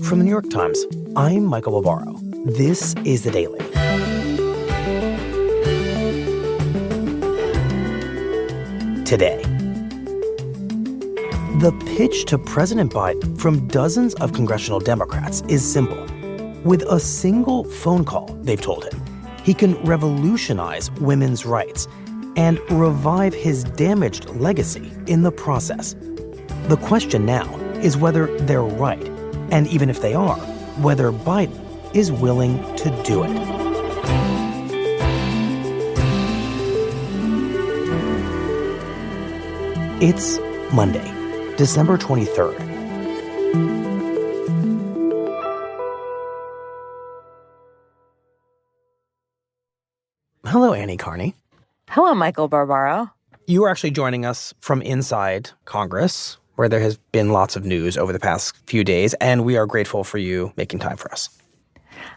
From the New York Times, I'm Michael Barbaro. This is The Daily. Today, the pitch to President Biden from dozens of congressional Democrats is simple. With a single phone call, they've told him, he can revolutionize women's rights and revive his damaged legacy in the process. The question now is whether they're right, and even if they are, whether Biden is willing to do it. It's Monday, December 23rd. Hello, Annie Karni. Hello, Michael Barbaro. You are actually joining us from inside Congress, where there has been lots of news over the past few days, and we are grateful for you making time for us.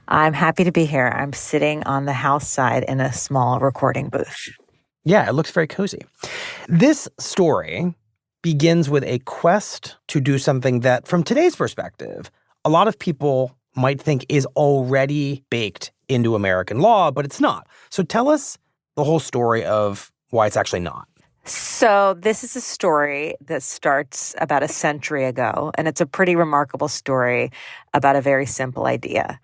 I'm happy to be here. I'm sitting on the House side in a small recording booth. Yeah, it looks very cozy. This story begins with a quest to do something that, from today's perspective, a lot of people might think is already baked into American law, but it's not. So tell us the whole story of why it's actually not. So this is a story that starts about a century ago, and it's a pretty remarkable story about a very simple idea.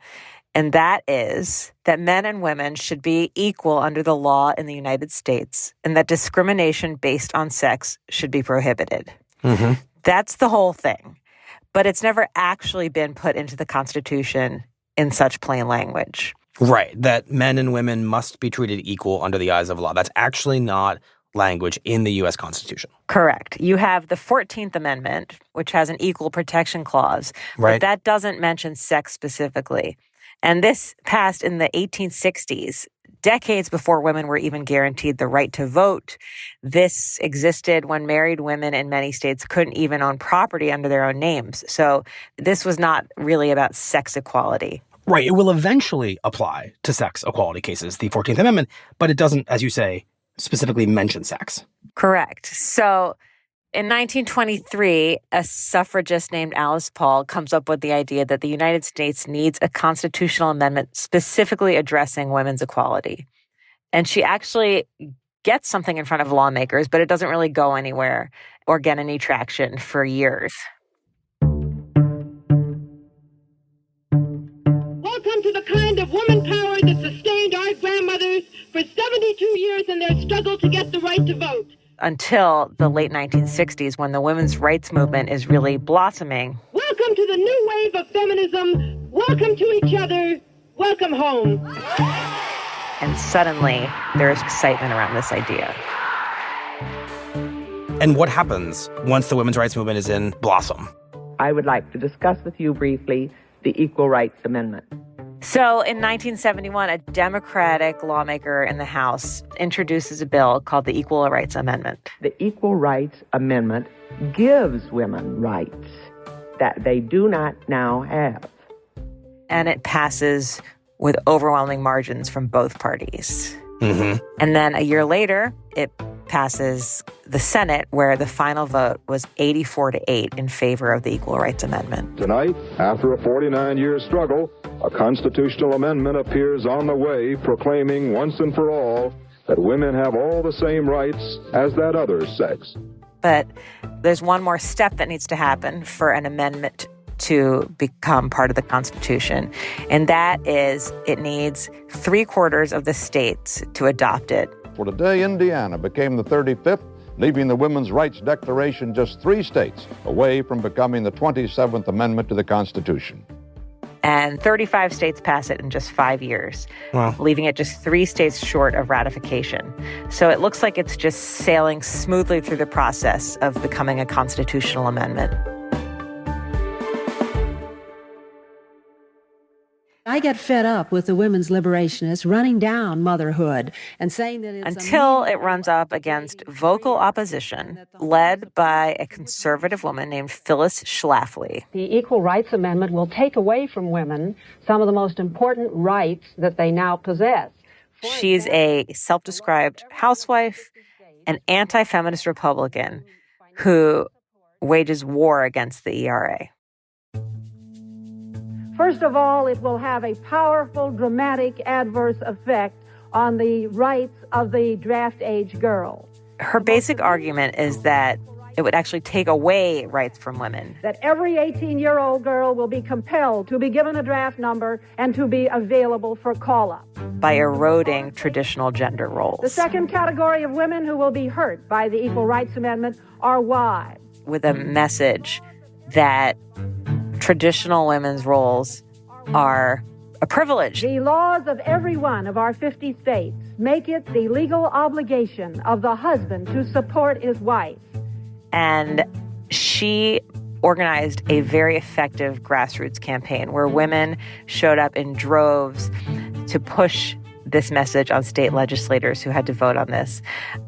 And that is that men and women should be equal under the law in the United States, and that discrimination based on sex should be prohibited. Mm-hmm. That's the whole thing. But it's never actually been put into the Constitution in such plain language. Right, that men and women must be treated equal under the eyes of law. That's actually not language in the U.S. Constitution. Correct. You have the 14th Amendment, which has an equal protection clause, right, but that doesn't mention sex specifically. And this passed in the 1860s, decades before women were even guaranteed the right to vote. This existed when married women in many states couldn't even own property under their own names. So this was not really about sex equality. Right. It will eventually apply to sex equality cases, the 14th Amendment, but it doesn't, as you say, specifically mention sex. Correct. So in 1923, a suffragist named Alice Paul comes up with the idea that the United States needs a constitutional amendment specifically addressing women's equality. And she actually gets something in front of lawmakers, but it doesn't really go anywhere or get any traction for years. Welcome to the kind of woman power that sustained our grandmothers for 72 years in their struggle to get the right to vote. Until the late 1960s, when the women's rights movement is really blossoming. Welcome to the new wave of feminism. Welcome to each other. Welcome home. And suddenly, there's excitement around this idea. And what happens once the women's rights movement is in blossom? I would like to discuss with you briefly the Equal Rights Amendment. So in 1971, a Democratic lawmaker in the House introduces a bill called the Equal Rights Amendment. The Equal Rights Amendment gives women rights that they do not now have. And it passes with overwhelming margins from both parties. Mm-hmm. And then a year later, it passes the Senate, where the final vote was 84-8 in favor of the Equal Rights Amendment. Tonight, after a 49-year struggle, a constitutional amendment appears on the way proclaiming once and for all that women have all the same rights as that other sex. But there's one more step that needs to happen for an amendment to become part of the Constitution, and that is it needs 3/4 of the states to adopt it. For today, Indiana became the 35th, leaving the Women's Rights Declaration just 3 states away from becoming the 27th Amendment to the Constitution. And 35 states pass it in just 5 years, Wow. leaving it just 3 states short of ratification. So it looks like it's just sailing smoothly through the process of becoming a constitutional amendment. I get fed up with the women's liberationists running down motherhood and saying that it's Until it runs up against vocal opposition led by a conservative woman named Phyllis Schlafly. The Equal Rights Amendment will take away from women some of the most important rights that they now possess. She's a self-described housewife, an anti-feminist Republican who wages war against the ERA. First of all, it will have a powerful, dramatic, adverse effect on the rights of the draft-age girl. Her basic argument is that it would actually take away rights from women. That every 18-year-old girl will be compelled to be given a draft number and to be available for call-up. By eroding traditional gender roles. The second category of women who will be hurt by the Equal Rights Amendment are wives. With a message that traditional women's roles are a privilege. The laws of every one of our 50 states make it the legal obligation of the husband to support his wife. And she organized a very effective grassroots campaign where women showed up in droves to push this message on state legislators who had to vote on this.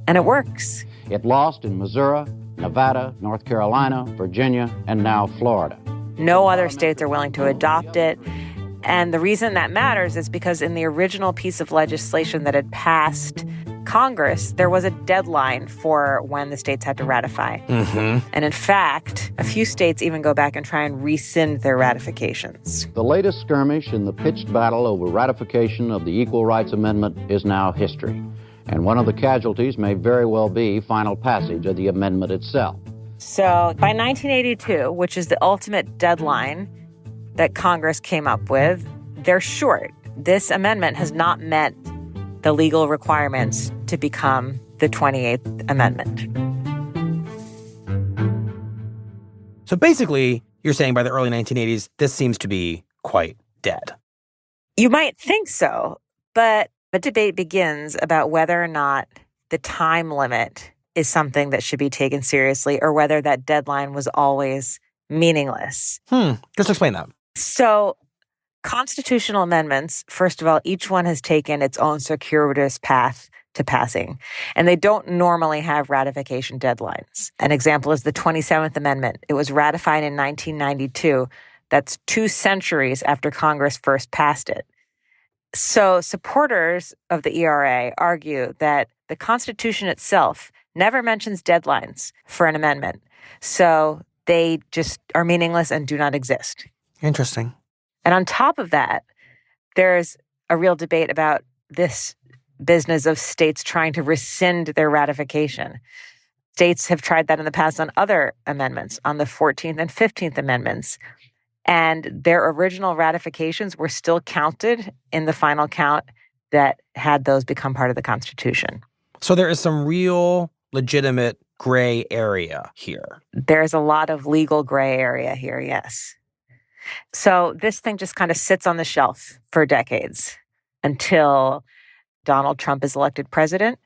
And it works. It lost in Missouri, Nevada, North Carolina, Virginia, and now Florida. No other states are willing to adopt it. And the reason that matters is because in the original piece of legislation that had passed Congress, there was a deadline for when the states had to ratify. Mm-hmm. And in fact, a few states even go back and try and rescind their ratifications. The latest skirmish in the pitched battle over ratification of the Equal Rights Amendment is now history. And one of the casualties may very well be final passage of the amendment itself. So by 1982, which is the ultimate deadline that Congress came up with, they're short. This amendment has not met the legal requirements to become the 28th Amendment. So basically, you're saying by the early 1980s, this seems to be quite dead. You might think so, but a debate begins about whether or not the time limit is something that should be taken seriously or whether that deadline was always meaningless. Just explain that. So constitutional amendments, first of all, each one has taken its own circuitous path to passing, and they don't normally have ratification deadlines. An example is the 27th Amendment. It was ratified in 1992. That's 2 centuries after Congress first passed it. So supporters of the ERA argue that the Constitution itself never mentions deadlines for an amendment, so they just are meaningless and do not exist. Interesting. And on top of that, there's a real debate about this business of states trying to rescind their ratification. States have tried that in the past on other amendments, on the 14th and 15th Amendments. And their original ratifications were still counted in the final count that had those become part of the Constitution. So there is some real legitimate gray area here. There's a lot of legal gray area here, yes. So this thing just kind of sits on the shelf for decades until Donald Trump is elected president.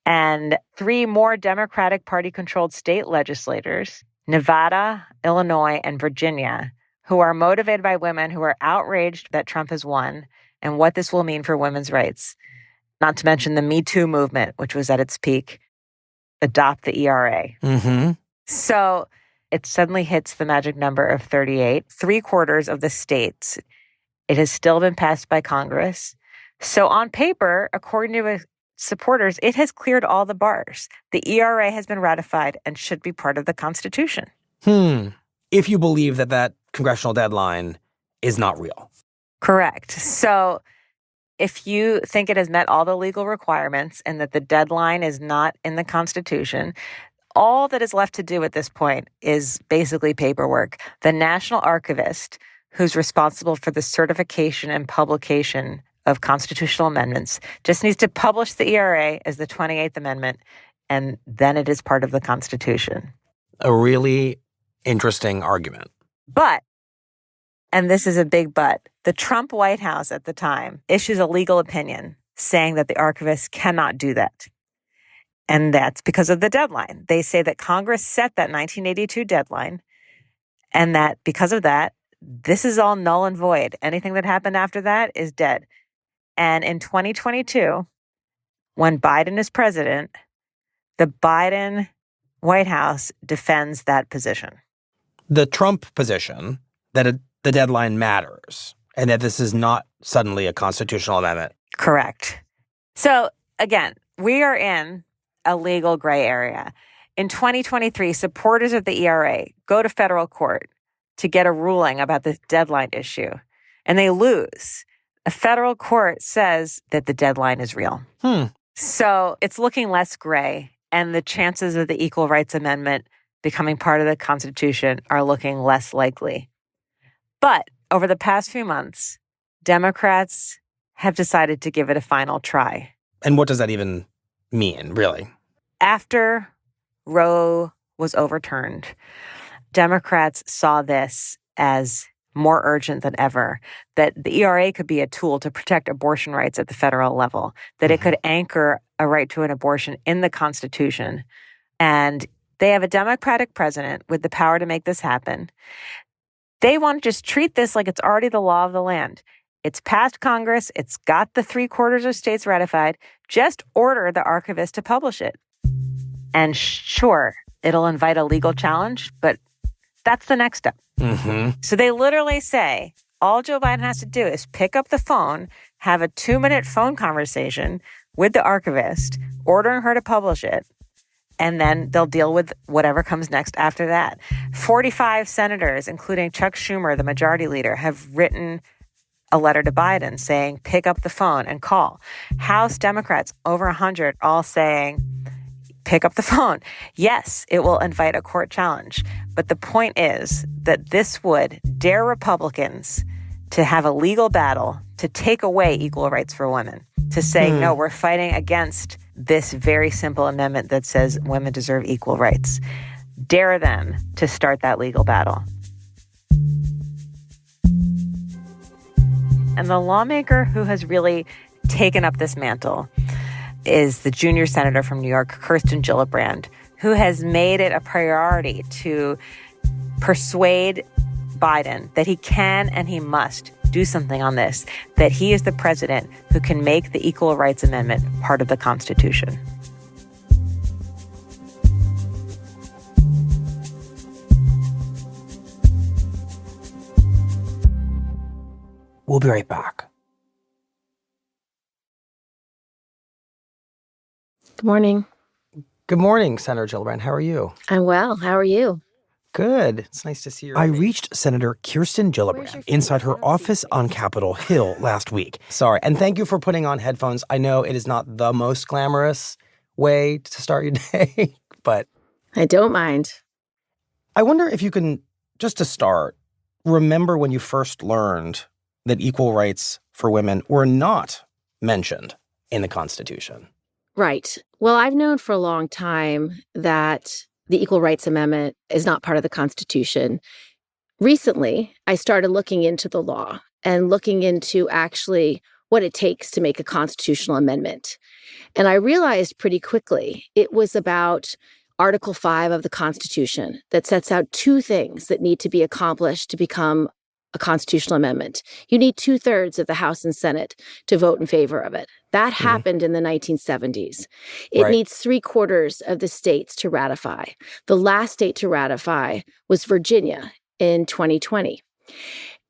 And 3 more Democratic Party-controlled state legislators, Nevada, Illinois, and Virginia, who are motivated by women who are outraged that Trump has won and what this will mean for women's rights, not to mention the Me Too movement, which was at its peak, adopt the ERA. Mm-hmm. So it suddenly hits the magic number of 38, 3/4 of the states. It has still been passed by Congress. So on paper, according to supporters, it has cleared all the bars. The ERA has been ratified and should be part of the Constitution. If you believe that that congressional deadline is not real. Correct. So if you think it has met all the legal requirements and that the deadline is not in the Constitution, all that is left to do at this point is basically paperwork. The National Archivist, who's responsible for the certification and publication of constitutional amendments, just needs to publish the ERA as the 28th Amendment, and then it is part of the Constitution. A really interesting argument. But, and this is a big but, the Trump White House at the time issues a legal opinion saying that the archivist cannot do that. And that's because of the deadline. They say that Congress set that 1982 deadline, and that because of that, this is all null and void. Anything that happened after that is dead. And in 2022, when Biden is president, the Biden White House defends that position. The Trump position that the deadline matters and that this is not suddenly a constitutional amendment. Correct. So again, we are in a legal gray area. In 2023, supporters of the ERA go to federal court to get a ruling about this deadline issue. and they lose, a federal court says that the deadline is real. So it's looking less gray, and the chances of the Equal Rights Amendment becoming part of the Constitution are looking less likely. But over the past few months, Democrats have decided to give it a final try. And what does that even mean, really? After Roe was overturned, Democrats saw this as more urgent than ever, that the ERA could be a tool to protect abortion rights at the federal level, that it could anchor a right to an abortion in the Constitution. And they have a Democratic president with the power to make this happen. They want to just treat this like it's already the law of the land. It's passed Congress. It's got the 3/4 of states ratified. Just order the archivist to publish it. And sure, it'll invite a legal challenge, but that's the next step. So they literally say, all Joe Biden has to do is pick up the phone, have a 2-minute phone conversation with the archivist, ordering her to publish it, and then they'll deal with whatever comes next after that. 45 senators, including Chuck Schumer, the majority leader, have written a letter to Biden saying, pick up the phone and call. House Democrats, over 100, all saying, pick up the phone. Yes, it will invite a court challenge. But the point is that this would dare Republicans to have a legal battle to take away equal rights for women, to say, no, we're fighting against this very simple amendment that says women deserve equal rights. Dare them to start that legal battle. And the lawmaker who has really taken up this mantle is the junior senator from New York, Gillibrand, who has made it a priority to persuade Biden that he can and he must do something on this, that he is the president who can make the Equal Rights Amendment part of the Constitution. We'll be right back. Good morning. Good morning, Senator Gillibrand. How are you? I'm well. How are you? Good. It's nice to see you. I reached Senator Kirsten Gillibrand inside her office on Capitol Hill last week. Sorry. And thank you for putting on headphones. I know it is not the most glamorous way to start your day, but I don't mind. I wonder if you can, just to start, remember when you first learned that equal rights for women were not mentioned in the Constitution. Right. Well, I've known for a long time that the Equal Rights Amendment is not part of the Constitution. Recently, I started looking into the law and looking into actually what it takes to make a constitutional amendment. And I realized pretty quickly it was about Article 5 of the Constitution that sets out two things that need to be accomplished to become a constitutional amendment. You need 2/3 of the House and Senate to vote in favor of it. That happened in the 1970s. It needs 3/4 of the states to ratify. The last state to ratify was Virginia in 2020.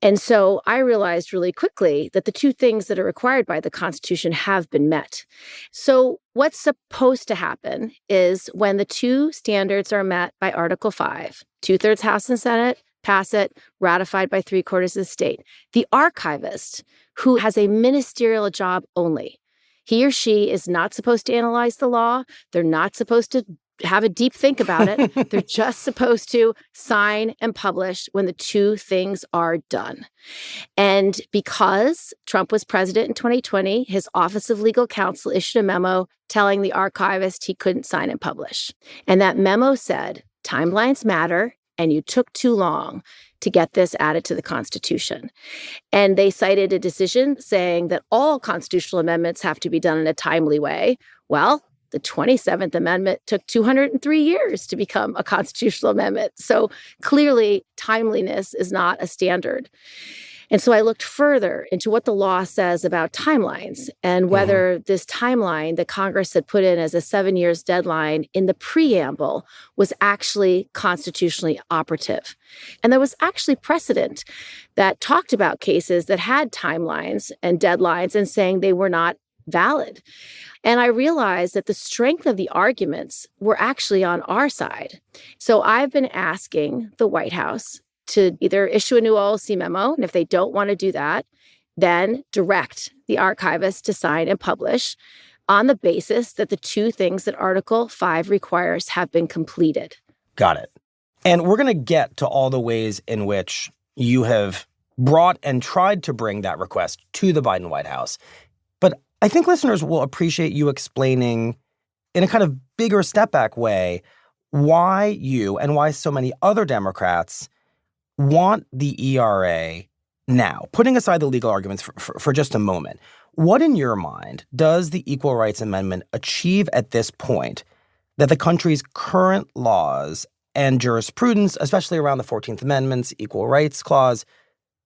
And so I realized really quickly that the two things that are required by the Constitution have been met. So what's supposed to happen is when the two standards are met by Article 5, 2/3 House and Senate, pass it, ratified by 3/4 of the state. The archivist, who has a ministerial job only, he or she is not supposed to analyze the law. They're not supposed to have a deep think about it. They're just supposed to sign and publish when the two things are done. And because Trump was president in 2020, his Office of Legal Counsel issued a memo telling the archivist he couldn't sign and publish. And that memo said, timelines matter, and you took too long to get this added to the Constitution. And they cited a decision saying that all constitutional amendments have to be done in a timely way. Well, the 27th Amendment took 203 years to become a constitutional amendment. So clearly, timeliness is not a standard. And so I looked further into what the law says about timelines and whether this timeline that Congress had put in as a 7 years deadline in the preamble was actually constitutionally operative. And there was actually precedent that talked about cases that had timelines and deadlines and saying they were not valid. And I realized that the strength of the arguments were actually on our side. So I've been asking the White House to either issue a new OLC memo, and if they don't want to do that, then direct the archivist to sign and publish on the basis that the two things that Article 5 requires have been completed. Got it. And we're going to get to all the ways in which you have brought and tried to bring that request to the Biden White House. But I think listeners will appreciate you explaining in a kind of bigger step back way why you and why so many other Democrats want the ERA now. Putting aside the legal arguments for just a moment, what in your mind does the Equal Rights Amendment achieve at this point that the country's current laws and jurisprudence, especially around the 14th Amendment's Equal Rights Clause,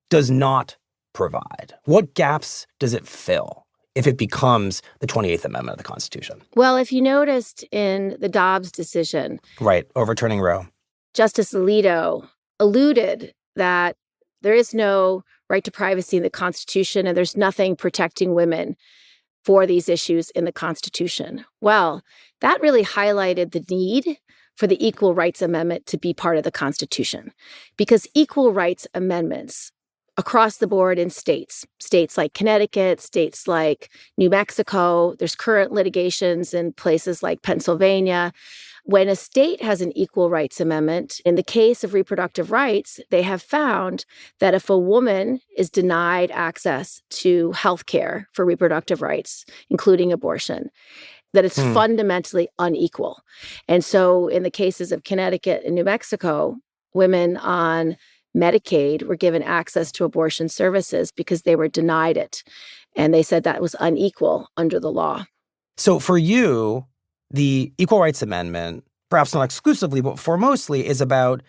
does not provide? What gaps does it fill if it becomes the 28th Amendment of the Constitution? Well, if you noticed in the Dobbs decision, right, overturning Roe, Justice Alito alluded that there is no right to privacy in the Constitution and there's nothing protecting women for these issues in the Constitution. Well, that really highlighted the need for the Equal Rights Amendment to be part of the Constitution, because equal rights amendments across the board in states like Connecticut, states like New Mexico, there's current litigations in places like Pennsylvania. When a state has an equal rights amendment, in the case of reproductive rights, they have found that if a woman is denied access to health care for reproductive rights, including abortion, that it's fundamentally unequal. And so in the cases of Connecticut and New Mexico, women on Medicaid were given access to abortion services because they were denied it. And they said that was unequal under the law. So for you, the Equal Rights Amendment, perhaps not exclusively, but foremostly, is about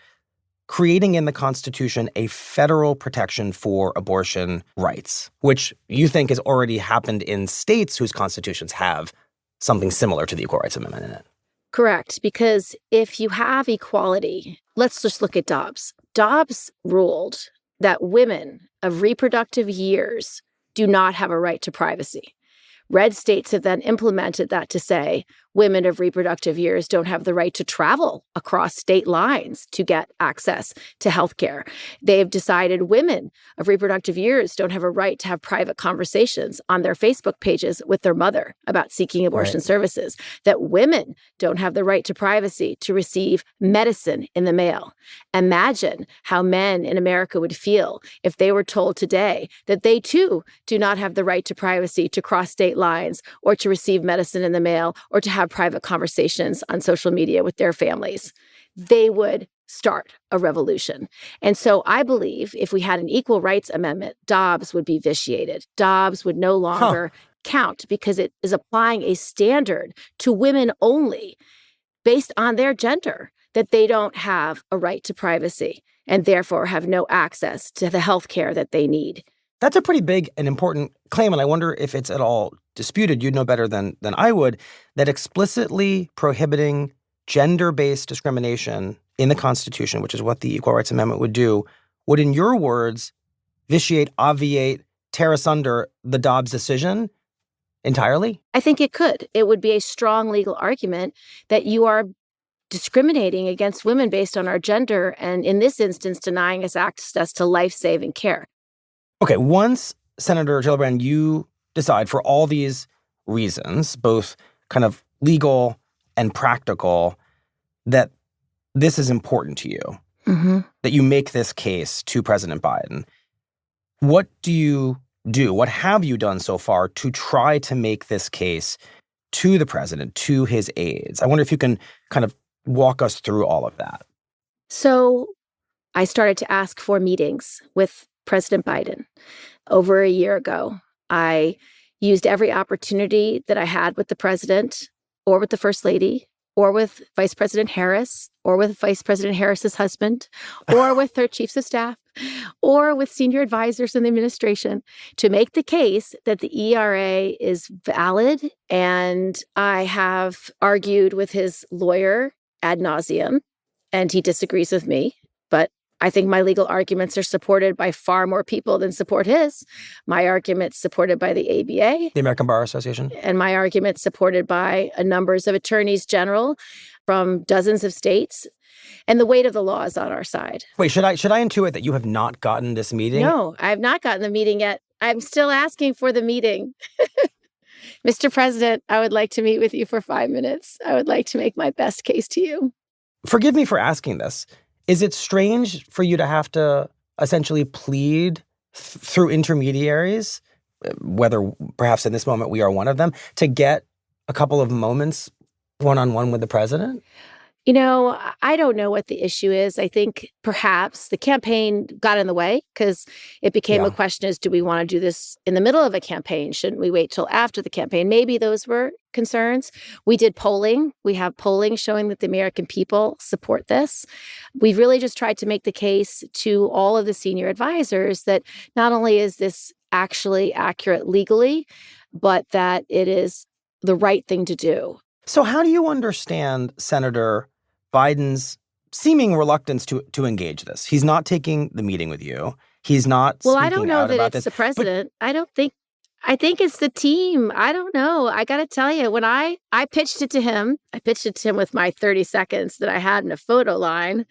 creating in the Constitution a federal protection for abortion rights, which you think has already happened in states whose constitutions have something similar to the Equal Rights Amendment in it. Correct, because if you have equality, let's just look at Dobbs. Dobbs ruled that women of reproductive years do not have a right to privacy. Red states have then implemented that to say women of reproductive years don't have the right to travel across state lines to get access to health care. They've decided women of reproductive years don't have a right to have private conversations on their Facebook pages with their mother about seeking abortion services, that women don't have the right to privacy to receive medicine in the mail. Imagine how men in America would feel if they were told today that they too do not have the right to privacy to cross state lines or to receive medicine in the mail or to have private conversations on social media with their families. They would start a revolution. And so I believe if we had an Equal Rights Amendment, Dobbs would be vitiated. Dobbs would no longer count because it is applying a standard to women only based on their gender, that they don't have a right to privacy and therefore have no access to the health care that they need. That's a pretty big and important claim, and I wonder if it's at all disputed. You'd know better than I would, that explicitly prohibiting gender-based discrimination in the Constitution, which is what the Equal Rights Amendment would do, would, in your words, vitiate, obviate, tear asunder the Dobbs decision entirely? I think it could. It would be a strong legal argument that you are discriminating against women based on our gender, and in this instance, denying us access to life-saving care. Okay, once, Senator Gillibrand, you decide for all these reasons, both kind of legal and practical, that this is important to you, that you make this case to President Biden, what do you do? What have you done so far to try to make this case to the president, to his aides? I wonder if you can kind of walk us through all of that. So I started to ask for meetings with President Biden. Over a year ago, I used every opportunity that I had with the president or with the first lady or with Vice President Harris or with Vice President Harris's husband or with their chiefs of staff or with senior advisors in the administration to make the case that the ERA is valid. And I have argued with his lawyer ad nauseum, and he disagrees with me. But I think my legal arguments are supported by far more people than support his. My argument's supported by the ABA. The American Bar Association. And my argument's supported by numbers of attorneys general from dozens of states. And the weight of the law is on our side. Wait, should I intuit that you have not gotten this meeting? No, I have not gotten the meeting yet. I'm still asking for the meeting. Mr. President, I would like to meet with you for 5 minutes. I would like to make my best case to you. Forgive me for asking this. Is it strange for you to have to essentially plead through intermediaries, whether perhaps in this moment we are one of them, to get a couple of moments one-on-one with the president? You know, I don't know what the issue is. I think perhaps the campaign got in the way because it became a question is, do we want to do this in the middle of a campaign? Shouldn't we wait till after the campaign? Maybe those were concerns. We did polling. We have polling showing that the American people support this. We've really just tried to make the case to all of the senior advisors that not only is this actually accurate legally, but that it is the right thing to do. So how do you understand Senator Biden's seeming reluctance to engage this? He's not taking the meeting with you. He's not Well, speaking I don't know out that about it's this. the president. I think it's the team. I don't know. I got to tell you, when I pitched it to him, with my 30 seconds that I had in a photo line.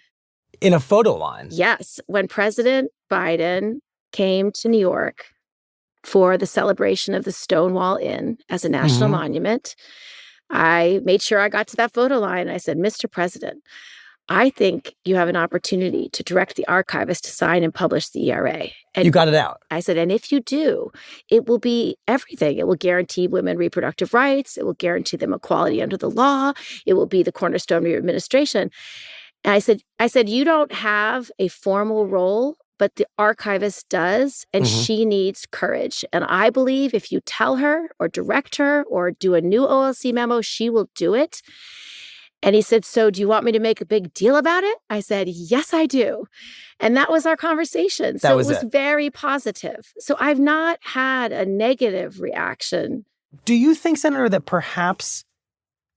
In a photo line? Yes. When President Biden came to New York for the celebration of the Stonewall Inn as a national monument, I made sure I got to that photo line. I said, Mr. President, I think you have an opportunity to direct the archivist to sign and publish the ERA. And you got it out. I said, and if you do, it will be everything. It will guarantee women reproductive rights. It will guarantee them equality under the law. It will be the cornerstone of your administration. And I said, you don't have a formal role, but the archivist does, and she needs courage. And I believe if you tell her or direct her or do a new OLC memo, she will do it. And he said, so do you want me to make a big deal about it? I said, yes, I do. And that was our conversation. So it was very positive. So I've not had a negative reaction. Do you think, Senator, that perhaps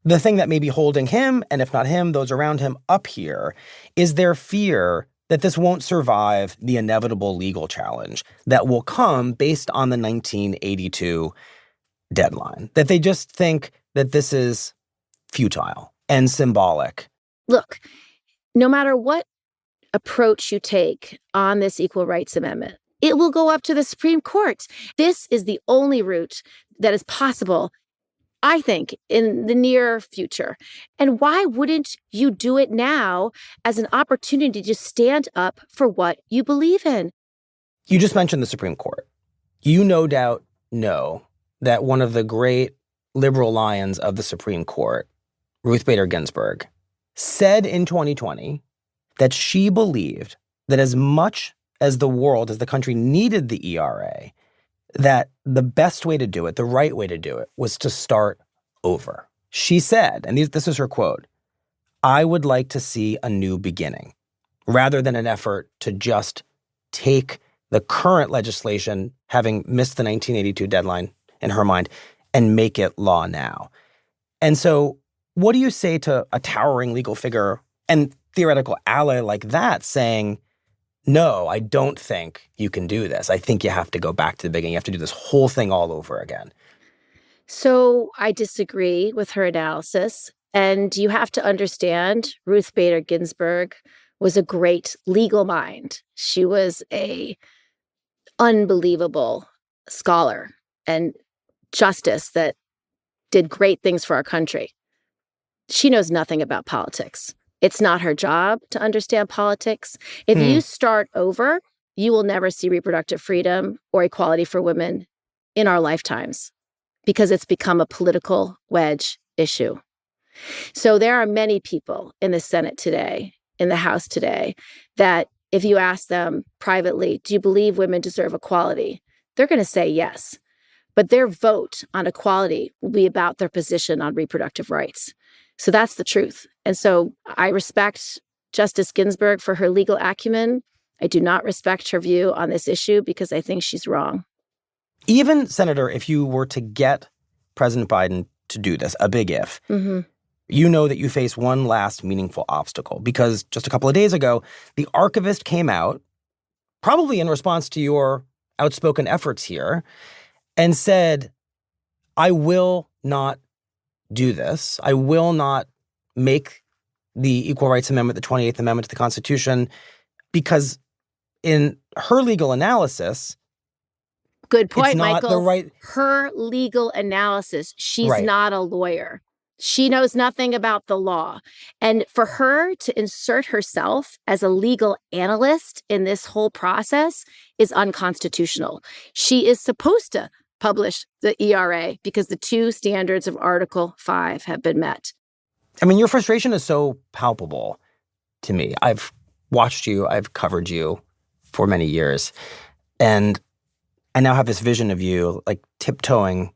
the thing that may be holding him, and if not him, those around him up here, is their fear that this won't survive the inevitable legal challenge that will come based on the 1982 deadline? That they just think that this is futile and symbolic? Look, no matter what approach you take on this Equal Rights Amendment, it will go up to the Supreme Court. This is the only route that is possible, I think, in the near future. And why wouldn't you do it now as an opportunity to stand up for what you believe in? You just mentioned the Supreme Court. You no doubt know that one of the great liberal lions of the Supreme Court, Ruth Bader Ginsburg, said in 2020 that she believed that as much as the world, as the country needed the ERA, that the best way to do it, the right way to do it, was to start over. She said, and this is her quote, "I would like to see a new beginning, rather than an effort to just take the current legislation, having missed the 1982 deadline in her mind, and make it law now." And so what do you say to a towering legal figure and theoretical ally like that saying, no, I don't think you can do this. I think you have to go back to the beginning. You have to do this whole thing all over again. So I disagree with her analysis. And you have to understand, Ruth Bader Ginsburg was a great legal mind. She was a unbelievable scholar and justice that did great things for our country. She knows nothing about politics. It's not her job to understand politics. If you start over, you will never see reproductive freedom or equality for women in our lifetimes because it's become a political wedge issue. So there are many people in the Senate today, in the House today, that if you ask them privately, do you believe women deserve equality? They're going to say yes. But their vote on equality will be about their position on reproductive rights. So that's the truth. And so I respect Justice Ginsburg for her legal acumen. I do not respect her view on this issue because I think she's wrong. Even, Senator, if you were to get President Biden to do this, a big if, you know that you face one last meaningful obstacle because just a couple of days ago, the archivist came out, probably in response to your outspoken efforts here, and said, I will not do this. I will not make the Equal Rights Amendment, the 28th Amendment to the Constitution, because in her legal analysis, good point, it's not Michael. the right... Her legal analysis, she's Right. not a lawyer. She knows nothing about the law. And for her to insert herself as a legal analyst in this whole process is unconstitutional. She is supposed to publish the ERA because the two standards of Article 5 have been met. I mean, your frustration is so palpable to me. I've watched you, I've covered you for many years, and I now have this vision of you like tiptoeing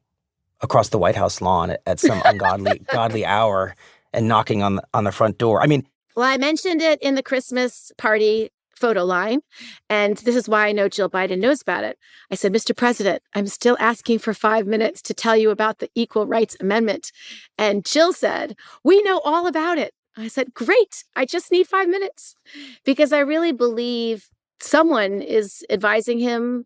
across the White House lawn at some ungodly godly hour and knocking on the front door. I mean, well, I mentioned it in the Christmas party photo line, and this is why I know Jill Biden knows about it. I said, Mr. President, I'm still asking for 5 minutes to tell you about the Equal Rights Amendment. And Jill said, we know all about it. I said, great, I just need 5 minutes. Because I really believe someone is advising him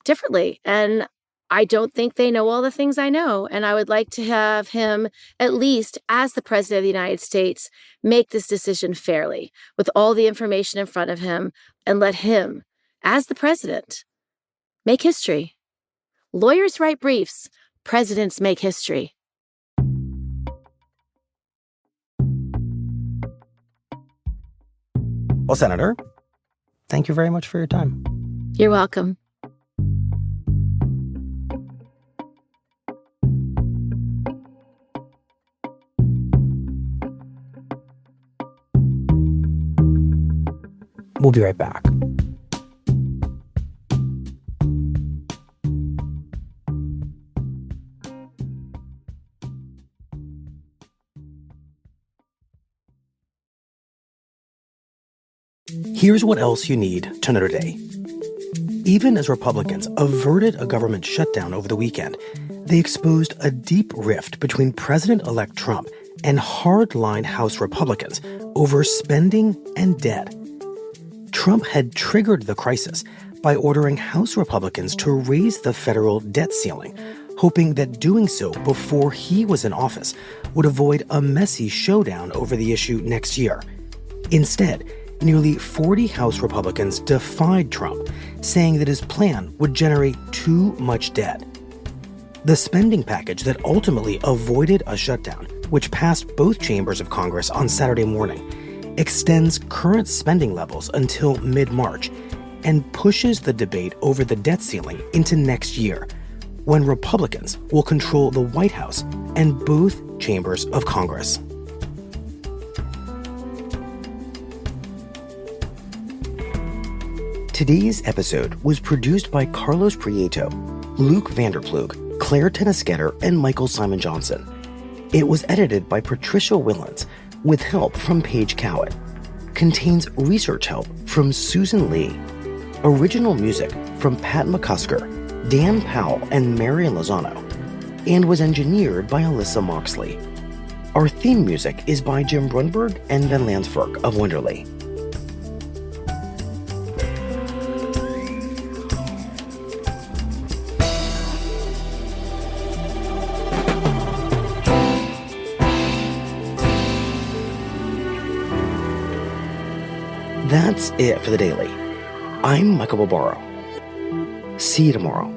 differently. And I don't think they know all the things I know. And I would like to have him, at least as the president of the United States, make this decision fairly with all the information in front of him and let him, as the president, make history. Lawyers write briefs. Presidents make history. well, Senator, thank you very much for your time. You're welcome. We'll be right back. Here's what else you need to know today. Even as Republicans averted a government shutdown over the weekend, they exposed a deep rift between President-elect Trump and hardline House Republicans over spending and debt. Trump had triggered the crisis by ordering House Republicans to raise the federal debt ceiling, hoping that doing so before he was in office would avoid a messy showdown over the issue next year. Instead, nearly 40 House Republicans defied Trump, saying that his plan would generate too much debt. The spending package that ultimately avoided a shutdown, which passed both chambers of Congress on Saturday morning, extends current spending levels until mid-March and pushes the debate over the debt ceiling into next year, when Republicans will control the White House and both chambers of Congress. Today's episode was produced by Carlos Prieto, Luke Vanderplug, Claire Tennisketter, and Michael Simon Johnson. It was edited by Patricia Willens, with help from Paige Cowett. Contains research help from Susan Lee. Original music from Pat McCusker, Dan Powell, and Marian Lozano. And was engineered by Alyssa Moxley. Our theme music is by Jim Brunberg and Ben Lansford of Wonderly. That's it for the Daily. I'm Michael Barbaro. See you tomorrow.